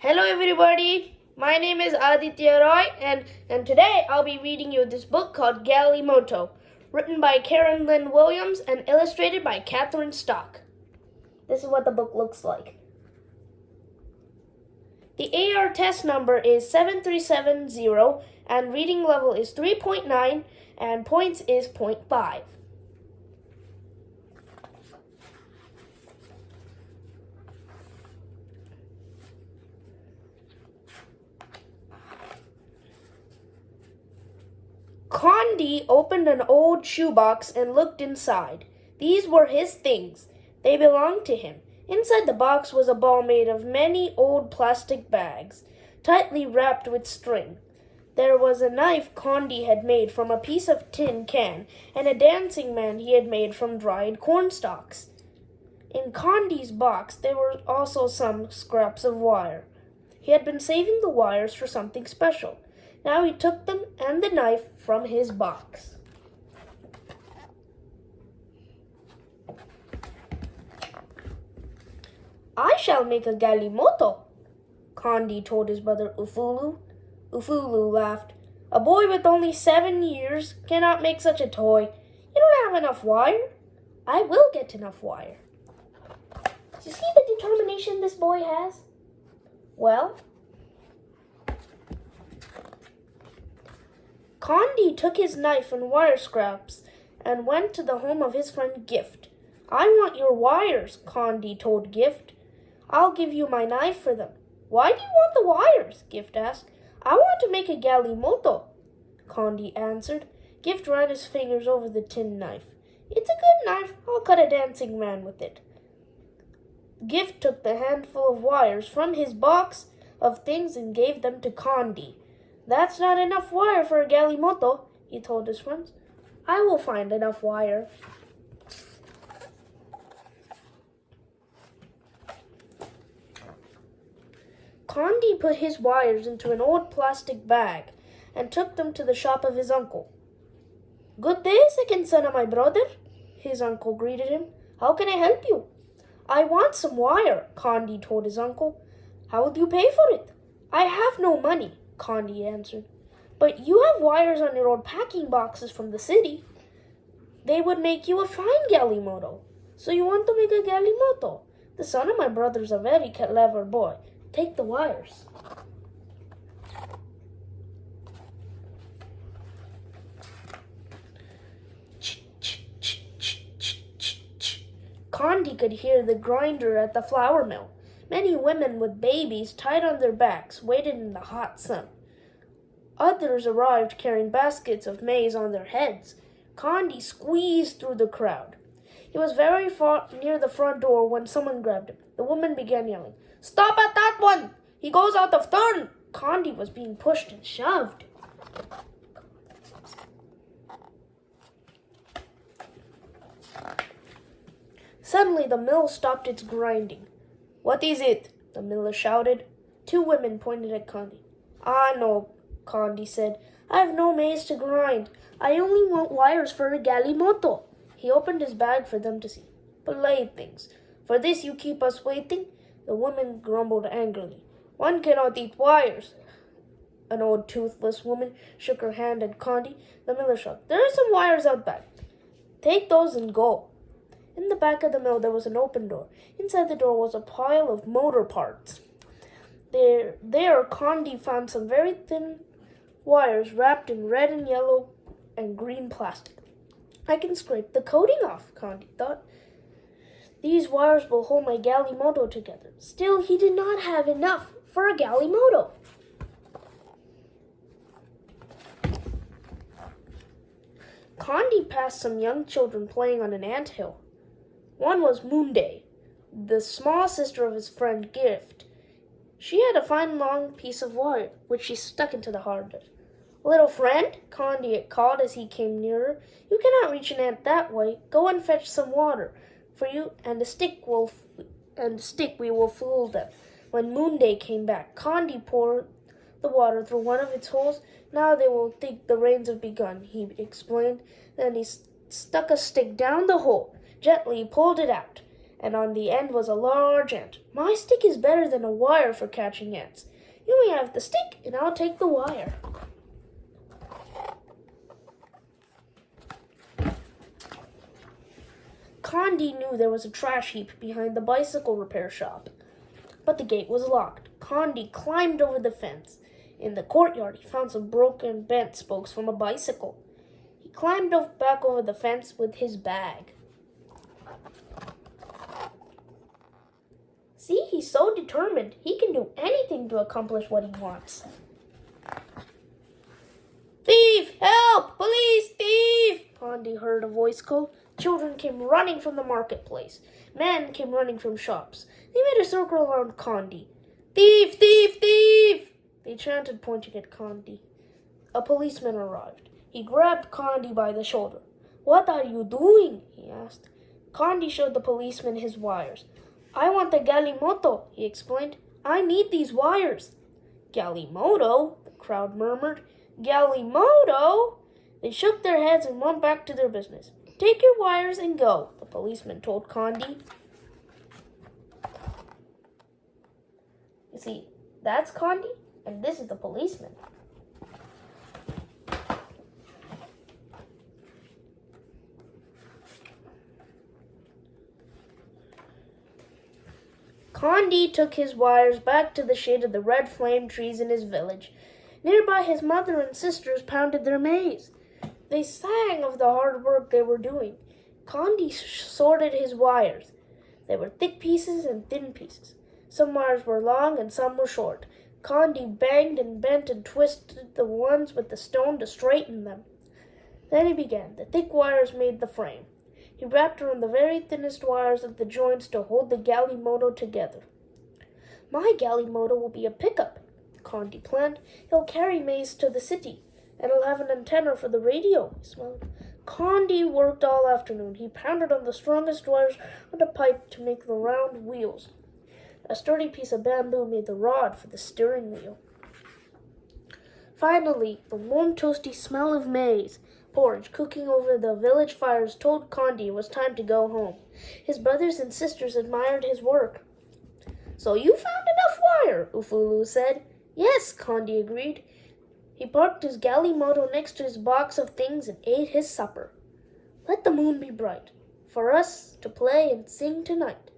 Hello everybody, my name is Aditya Roy and today I'll be reading you this book called Galimoto, written by Karen Lynn Williams and illustrated by Catherine Stock. This is what the book looks like. The AR test number is 7370 and reading level is 3.9 and points is 0.5. Kondi opened an old shoebox and looked inside. These were his things. They belonged to him. Inside the box was a ball made of many old plastic bags, tightly wrapped with string. There was a knife Kondi had made from a piece of tin can and a dancing man he had made from dried corn stalks. In Kondi's box there were also some scraps of wire. He had been saving the wires for something special. Now he took them and the knife from his box. I shall make a Galimoto, Kondi told his brother Ufulu. Ufulu laughed. A boy with only 7 years cannot make such a toy. You don't have enough wire. I will get enough wire. Do you see the determination this boy has? Well, Kondi took his knife and wire scraps and went to the home of his friend Gift. I want your wires, Kondi told Gift. I'll give you my knife for them. Why do you want the wires? Gift asked. I want to make a Galimoto, Kondi answered. Gift ran his fingers over the tin knife. It's a good knife. I'll cut a dancing man with it. Gift took the handful of wires from his box of things and gave them to Kondi. That's not enough wire for a Galimoto, he told his friends. I will find enough wire. Kondi put his wires into an old plastic bag and took them to the shop of his uncle. Good day, second son of my brother, his uncle greeted him. How can I help you? I want some wire, Kondi told his uncle. How will you pay for it? I have no money, Kondi answered. But you have wires on your old packing boxes from the city. They would make you a fine Galimoto. So you want to make a Galimoto? The son of my brother is a very clever boy. Take the wires. Kondi could hear the grinder at the flour mill. Many women with babies tied on their backs waited in the hot sun. Others arrived carrying baskets of maize on their heads. Kondi squeezed through the crowd. He was very far near the front door when someone grabbed him. The woman began yelling, Stop at that one! He goes out of turn! Kondi was being pushed and shoved. Suddenly the mill stopped its grinding. What is it? The miller shouted. Two women pointed at Kondi. Ah, no, Kondi said. I have no maize to grind. I only want wires for a Galimoto. He opened his bag for them to see. Playthings. For this you keep us waiting? The woman grumbled angrily. One cannot eat wires. An old toothless woman shook her hand at Kondi. The miller shrugged. There are some wires out back. Take those and go. In the back of the mill there was an open door. Inside the door was a pile of motor parts. There Kondi found some very thin wires wrapped in red and yellow and green plastic. I can scrape the coating off, Kondi thought. These wires will hold my Galimoto together. Still, he did not have enough for a Galimoto. Kondi passed some young children playing on an anthill. One was Munde, the small sister of his friend Gift. She had a fine long piece of wire, which she stuck into the hard dirt. Little friend, Kondi called as he came nearer, you cannot reach an ant that way. Go and fetch some water for you, and a stick we will fool them. When Munde came back, Kondi poured the water through one of its holes. Now they will think the rains have begun, he explained. Then he stuck a stick down the hole, gently pulled it out, and on the end was a large ant. My stick is better than a wire for catching ants. You may have the stick, and I'll take the wire. Kondi knew there was a trash heap behind the bicycle repair shop, but the gate was locked. Kondi climbed over the fence. In the courtyard, he found some broken bent spokes from a bicycle. He climbed back over the fence with his bag. See, he's so determined. He can do anything to accomplish what he wants. Thief! Help! Police! Thief! Kondi heard a voice call. Children came running from the marketplace. Men came running from shops. They made a circle around Kondi. Thief! Thief! Thief! They chanted, pointing at Kondi. A policeman arrived. He grabbed Kondi by the shoulder. What are you doing? He asked. Kondi showed the policeman his wires. I want the Galimoto, he explained. I need these wires. Galimoto? The crowd murmured. Galimoto? They shook their heads and went back to their business. Take your wires and go, the policeman told Kondi. You see, that's Kondi, and this is the policeman. Kondi took his wires back to the shade of the red flame trees in his village. Nearby, his mother and sisters pounded their maize. They sang of the hard work they were doing. Kondi sorted his wires. There were thick pieces and thin pieces. Some wires were long and some were short. Kondi banged and bent and twisted the ones with the stone to straighten them. Then he began. The thick wires made the frame. He wrapped around the very thinnest wires of the joints to hold the Galimoto together. My Galimoto will be a pickup, Kondi planned. He'll carry maize to the city, and he'll have an antenna for the radio, he smiled. Kondi worked all afternoon. He pounded on the strongest wires on the pipe to make the round wheels. A sturdy piece of bamboo made the rod for the steering wheel. Finally, the warm, toasty smell of maize porridge cooking over the village fires told Kondi it was time to go home. His brothers and sisters admired his work. So you found enough wire, Ufulu said. Yes, Kondi agreed. He parked his Galimoto next to his box of things and ate his supper. Let the moon be bright, for us to play and sing tonight.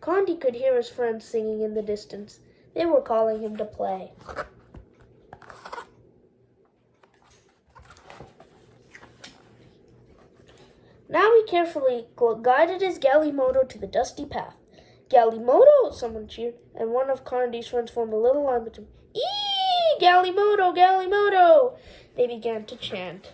Kondi could hear his friends singing in the distance. They were calling him to play. Now he carefully guided his Galimoto to the dusty path. Galimoto! Someone cheered, and one of Kondi's friends formed a little line between. Eee! Galimoto! Galimoto! They began to chant.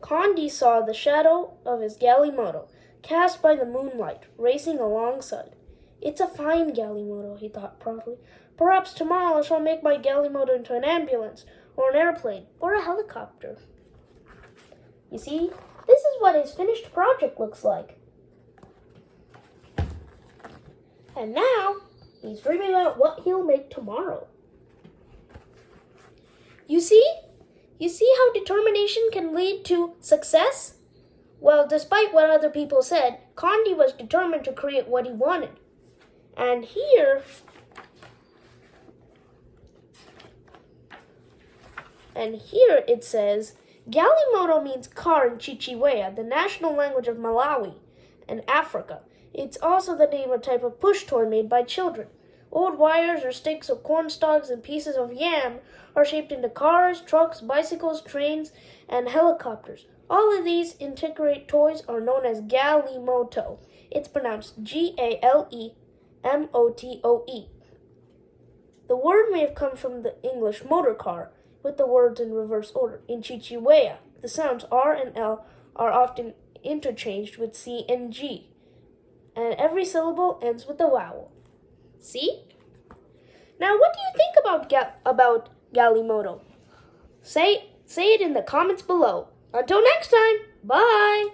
Kondi saw the shadow of his Galimoto, cast by the moonlight, racing alongside. It's a fine Galimoto, he thought proudly. Perhaps tomorrow I shall make my Galimoto into an ambulance, or an airplane, or a helicopter. You see, this is what his finished project looks like. And now, he's dreaming about what he'll make tomorrow. You see? You see how determination can lead to success? Well, despite what other people said, Kondi was determined to create what he wanted. And here it says, Galimoto means car in Chichewa, the national language of Malawi and Africa. It's also the name of a type of push toy made by children. Old wires or sticks of corn stalks and pieces of yam are shaped into cars, trucks, bicycles, trains, and helicopters. All of these integrate toys are known as Galimoto. It's pronounced Galemotoe. The word may have come from the English motor car, with the words in reverse order. In Chichewa, the sounds R and L are often interchanged with C and G, and every syllable ends with a vowel. See? Now, what do you think about Galimoto? Say it in the comments below. Until next time, bye!